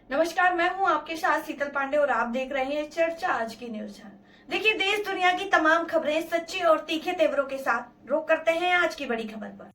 नमस्कार, मैं हूं आपके साथ शीतल पांडे और आप देख रहे हैं चर्चा आज की न्यूज चैनल। देखिए, देश दुनिया की तमाम खबरें सच्चे और तीखे तेवरों के साथ रुक करते हैं आज की बड़ी खबर पर।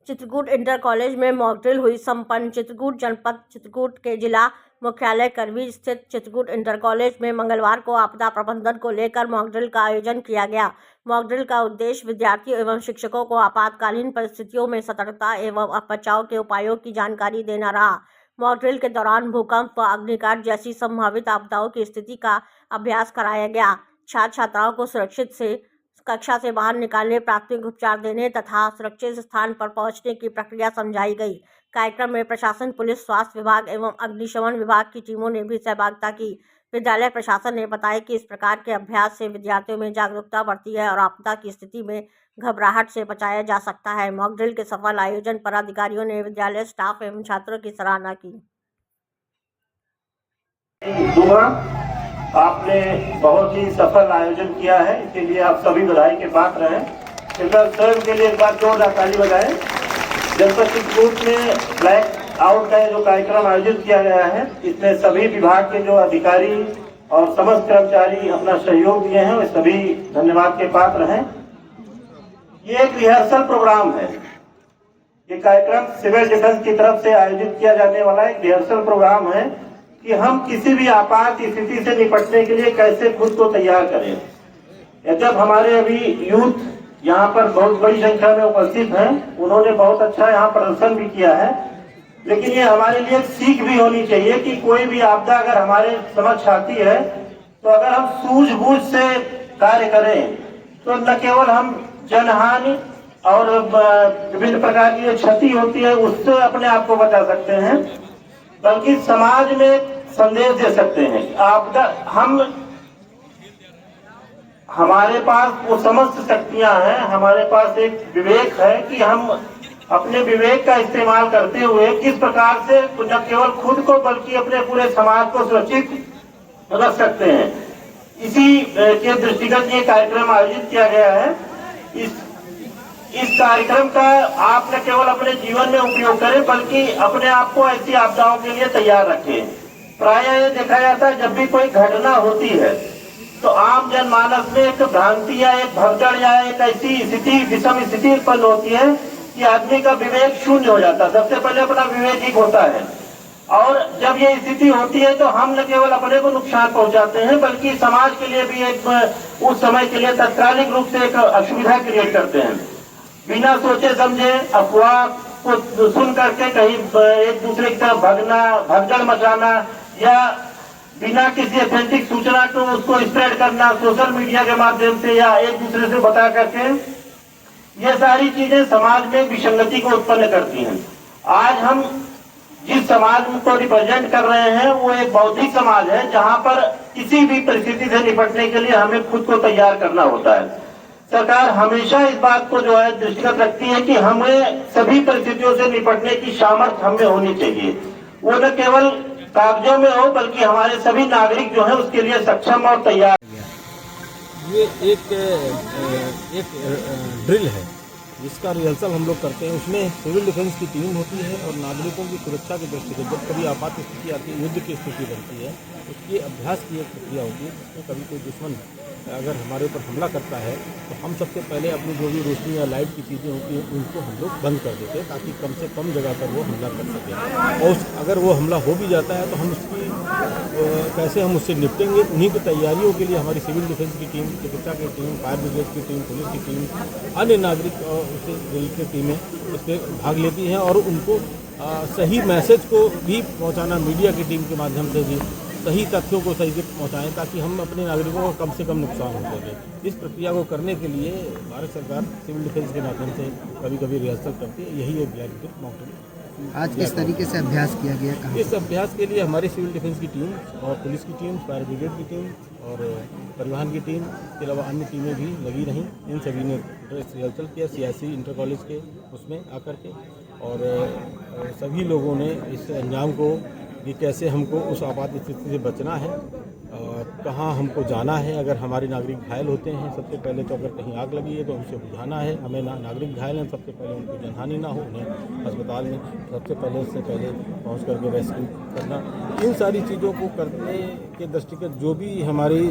चित्रकूट इंटर कॉलेज में मॉक ड्रिल हुई संपन्न। चित्रकूट जनपद चित्रकूट के जिला मुख्यालय करवी स्थित चित्रकूट इंटर कॉलेज में मंगलवार को आपदा प्रबंधन को लेकर मॉक ड्रिल का आयोजन किया गया। मॉक ड्रिल का उद्देश्य विद्यार्थियों एवं शिक्षकों को आपातकालीन परिस्थितियों में सतर्कता एवं बचाव के उपायों की जानकारी देना रहा। मॉक ड्रिल के दौरान भूकंप व अग्निकांड जैसी संभावित आपदाओं की स्थिति का अभ्यास कराया गया। छात्र छात्राओं को सुरक्षित से कक्षा से बाहर निकालने, प्राथमिक उपचार देने तथा सुरक्षित स्थान पर पहुंचने की प्रक्रिया समझाई गई। कार्यक्रम में प्रशासन, पुलिस, स्वास्थ्य विभाग एवं अग्निशमन विभाग की टीमों ने भी सहभागिता की। विद्यालय प्रशासन ने बताया कि इस प्रकार के अभ्यास से विद्यार्थियों में जागरूकता बढ़ती है और आपदा की स्थिति में घबराहट से बचाया जा सकता है। मॉक ड्रिल के सफल आयोजन पर अधिकारियों ने विद्यालय स्टाफ एवं छात्रों की सराहना की। आपने बहुत ही सफल आयोजन किया है, इसके लिए आप सभी बधाई के पात्र हैं। स्वयं के लिए एक बार जोरदार ताली बजाएं। जनपद चित्रकूट में ब्लैक आउट का जो कार्यक्रम आयोजित किया गया है, इसमें सभी विभाग के जो अधिकारी और समस्त कर्मचारी अपना सहयोग दिए हैं, वे सभी धन्यवाद के पात्र हैं। ये एक रिहर्सल प्रोग्राम है। ये कार्यक्रम सिविल डिफेंस की तरफ से आयोजित किया जाने वाला एक रिहर्सल प्रोग्राम है कि हम किसी भी आपात स्थिति से निपटने के लिए कैसे खुद को तैयार करें। जब हमारे अभी यूथ यहाँ पर बहुत बड़ी संख्या में उपस्थित हैं, उन्होंने बहुत अच्छा यहाँ प्रदर्शन भी किया है, लेकिन ये हमारे लिए सीख भी होनी चाहिए कि कोई भी आपदा अगर हमारे समक्ष आती है तो अगर हम सूझबूझ से कार्य करें तो न केवल हम जनहानि और विभिन्न प्रकार की जो क्षति होती है उससे अपने आप को बचा सकते हैं, बल्कि समाज में संदेश दे सकते हैं। आपदा हमारे पास वो समस्त शक्तियां हैं, हमारे पास एक विवेक है कि हम अपने विवेक का इस्तेमाल करते हुए किस प्रकार से न केवल खुद को बल्कि अपने पूरे समाज को सुरक्षित रख सकते हैं। इसी के दृष्टिगत ये कार्यक्रम आयोजित किया गया है। इस कार्यक्रम का आप न केवल अपने जीवन में उपयोग करें बल्कि अपने आप को ऐसी आपदाओं के लिए तैयार रखें। प्रायः ये देखा जाता है, जब भी कोई घटना होती है तो आम जनमानस में एक भ्रांति या एक भगदड़ या एक ऐसी स्थिति, विषम स्थिति उत्पन्न होती है कि आदमी का विवेक शून्य हो जाता है। सबसे पहले अपना विवेक ही होता है, और जब ये स्थिति होती है तो हम न केवल अपने को नुकसान पहुंचाते हैं बल्कि समाज के लिए भी एक उस समय के लिए तत्कालिक रूप से एक असुविधा क्रिएट करते हैं। बिना सोचे समझे अफवाह को सुन करके कहीं एक दूसरे की तरफ भागना, भगदड़ मचाना या बिना किसी ऑथेंटिक सूचना को उसको स्प्रेड करना सोशल मीडिया के माध्यम से या एक दूसरे से बता करके, ये सारी चीजें समाज में विसंगति को उत्पन्न करती हैं। आज हम जिस समाज को रिप्रेजेंट कर रहे हैं वो एक बौद्धिक समाज है, जहां पर किसी भी परिस्थिति से निपटने के लिए हमें खुद को तैयार करना होता है। सरकार हमेशा इस बात को जो है दृष्टिगत रखती है कि हमें सभी परिस्थितियों से निपटने की सामर्थ्य हमें होनी चाहिए। वो न केवल कागजों में हो बल्कि हमारे सभी नागरिक जो है उसके लिए सक्षम और तैयार। ये एक ड्रिल है जिसका रिहर्सल हम लोग करते हैं। उसमें सिविल डिफेंस की टीम होती है और नागरिकों की सुरक्षा के दृष्टिगत जब कभी आपात स्थिति आती है, युद्ध की स्थिति बनती है, उसके अभ्यास की एक प्रक्रिया होती है जिसमें कभी कोई दुश्मन अगर हमारे ऊपर हमला करता है तो हम सबसे पहले अपनी जो भी रोशनी या लाइट की चीज़ें होती हैं उनको हम लोग बंद कर देते हैं ताकि कम से कम जगह पर वो हमला कर सकें। और अगर वो हमला हो भी जाता है तो हम उसकी कैसे हम उससे निपटेंगे, उन्हीं की तैयारियों के लिए हमारी सिविल डिफेंस की टीम, चिकित्सा की टीम, फायर ब्रिगेड की टीम, पुलिस की टीम, अन्य नागरिक और उससे रिलेटेड टीमें इसमें भाग लेती हैं और उनको सही मैसेज को भी पहुंचाना, मीडिया की टीम के माध्यम से भी सही तथ्यों को सही पहुंचाएं ताकि हम अपने नागरिकों को कम से कम नुकसान हो सके। इस प्रक्रिया को करने के लिए भारत सरकार सिविल डिफेंस के माध्यम से कभी कभी रिहर्सल करती है। यही एक ब्लैक मॉक ड्रिल। आज किस तरीके से अभ्यास किया गया, कहाँ? इस अभ्यास के लिए हमारी सिविल डिफेंस की टीम और पुलिस की टीम, फायर ब्रिगेड की टीम और परिवहन की टीम के अलावा अन्य टीमें भी लगी रहीं। इन सभी ने ड्रेस रिहर्सल किया CIC इंटर कॉलेज के उसमें आकर के, और सभी लोगों ने इस अंजाम को कि कैसे हमको उस आपात स्थिति से बचना है, कहाँ हमको जाना है। अगर हमारे नागरिक घायल होते हैं, सबसे पहले तो अगर कहीं आग लगी है तो उसे बुझाना है। हमें नागरिक घायल हैं, सबसे पहले उनको जनहानि ना हो, उन्हें अस्पताल में सबसे पहले पहुंच करके रेस्क्यू करना। इन सारी चीज़ों को करने के दृष्टिगत जो भी हमारी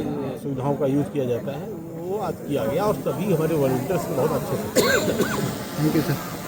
सुविधाओं का यूज़ किया जाता है वो आज किया गया और सभी हमारे वॉलंटियर्स बहुत अच्छे से। Thank you sir.